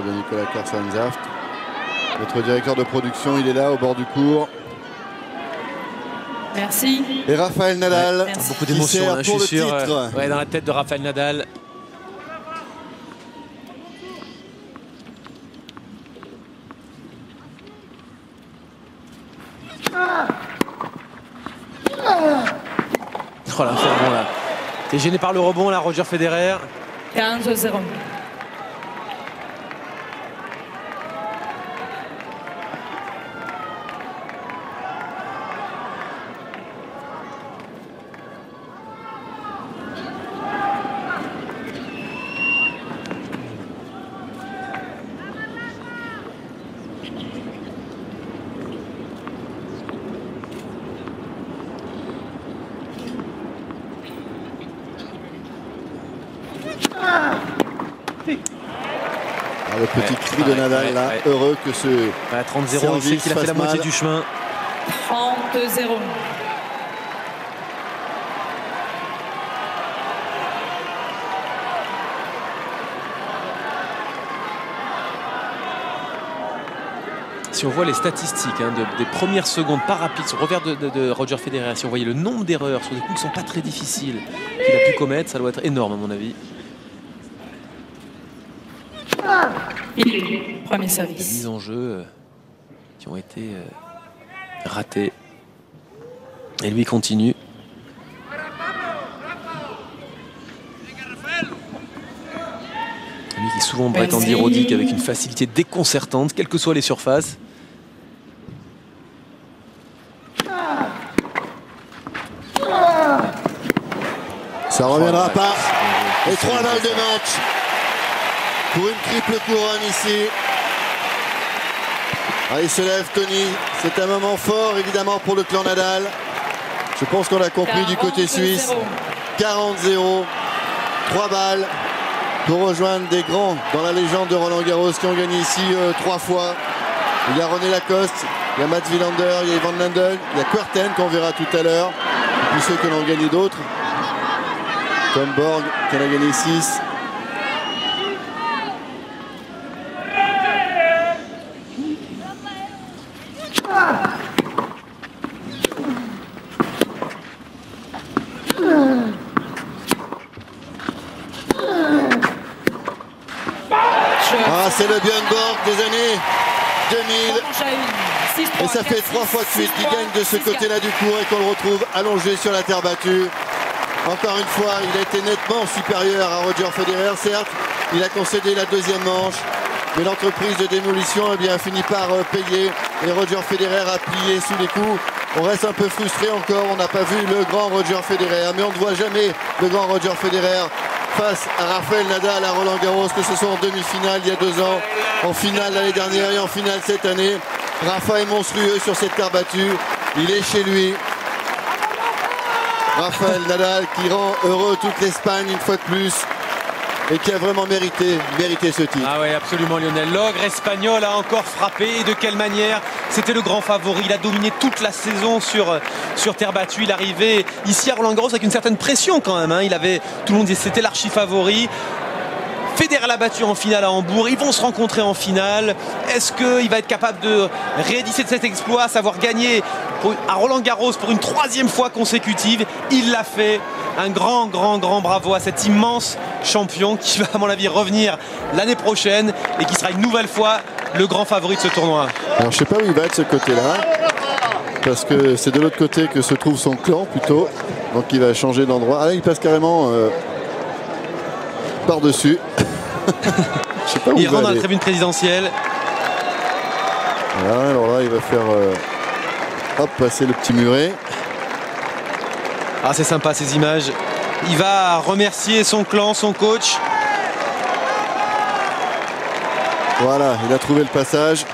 de Nicolas Kersansaft. Notre directeur de production, il est là au bord du court. Merci. Et Rafael Nadal, Merci. Beaucoup d'émotions, je suis sûr. titre. Ouais, dans la tête de Rafael Nadal. Oh là, c'est bon là. T'es gêné par le rebond là, Roger Federer. 15-0. Le petit cri de Nadal là, heureux que ce 30-0, il sait qu'il a fait la moitié du chemin. 30-0. Si on voit les statistiques des premières secondes par rapide sur le revers de Roger Federer, si on voyait le nombre d'erreurs sur des coups qui ne sont pas très difficiles qu'il a pu commettre, ça doit être énorme à mon avis. Premier Des service. mises en jeu qui ont été ratées. Et lui continue. Lui qui souvent brette en dirodique avec une facilité déconcertante, quelles que soient les surfaces. Ça reviendra pas. Et 3 balles de match pour une triple couronne ici. Il se lève Tony. C'est un moment fort évidemment pour le clan Nadal. Je pense qu'on l'a compris du côté suisse. 40-0. 3 balles pour rejoindre des grands dans la légende de Roland Garros qui ont gagné ici 3 fois. Il y a René Lacoste, il y a Mats Wilander, il y a Ivan Lendl, il y a Kuerten qu'on verra tout à l'heure. Et puis ceux qui en ont gagné d'autres. Comme Borg qui en a gagné 6. C'est le Björn Borg des années 2000. Et ça fait 3 fois de suite qu'il gagne de ce côté-là du court et qu'on le retrouve allongé sur la terre battue. Encore une fois, il a été nettement supérieur à Roger Federer. Certes, il a concédé la deuxième manche, mais l'entreprise de démolition a fini par payer. Et Roger Federer a plié sous les coups. On reste un peu frustré encore. On n'a pas vu le grand Roger Federer, mais on ne voit jamais le grand Roger Federer face à Rafael Nadal à Roland Garros, que ce soit en demi-finale il y a 2 ans, en finale l'année dernière et en finale cette année. Rafa est monstrueux sur cette terre battue. Il est chez lui. Rafael Nadal qui rend heureux toute l'Espagne une fois de plus et qui a vraiment mérité ce titre. Ah oui, absolument Lionel. L'ogre espagnol a encore frappé et de quelle manière. C'était le grand favori. Il a dominé toute la saison sur terre battue. Il arrivait ici à Roland Garros avec une certaine pression quand même. Tout le monde disait que c'était l'archi favori. Federer l'a battu en finale à Hambourg. Ils vont se rencontrer en finale. Est-ce qu'il va être capable de rééditer cet exploit, savoir gagner à Roland Garros pour une 3e fois consécutive? Il l'a fait. Un grand bravo à cet immense champion qui va à mon avis revenir l'année prochaine et qui sera une nouvelle fois le grand favori de ce tournoi. Alors je sais pas où il va de ce côté-là, parce que c'est de l'autre côté que se trouve son clan plutôt. Donc il va changer d'endroit. Ah là il passe carrément par-dessus. Je sais pas où il rentre dans aller. la tribune présidentielle. Voilà, alors là il va faire passer le petit muret. Ah c'est sympa ces images. Il va remercier son clan, son coach. Voilà, il a trouvé le passage.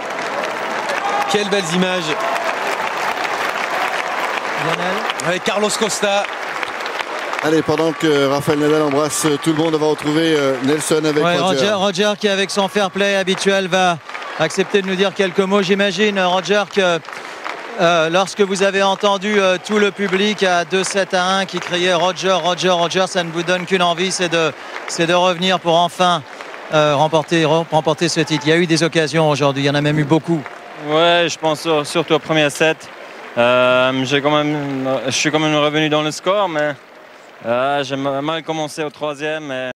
Quelles belles images. Avec Carlos Costa. Allez, pendant que Rafael Nadal embrasse tout le monde, on va retrouver Nelson avec Roger. Roger qui avec son fair play habituel va accepter de nous dire quelques mots. J'imagine Roger que lorsque vous avez entendu tout le public à 2-7-1 qui criait Roger, Roger, Roger, ça ne vous donne qu'une envie, c'est de revenir pour enfin remporter ce titre? Il y a eu des occasions aujourd'hui, il y en a même eu beaucoup. Ouais, je pense surtout au premier set. Je suis quand même revenu dans le score, mais j'ai mal commencé au troisième.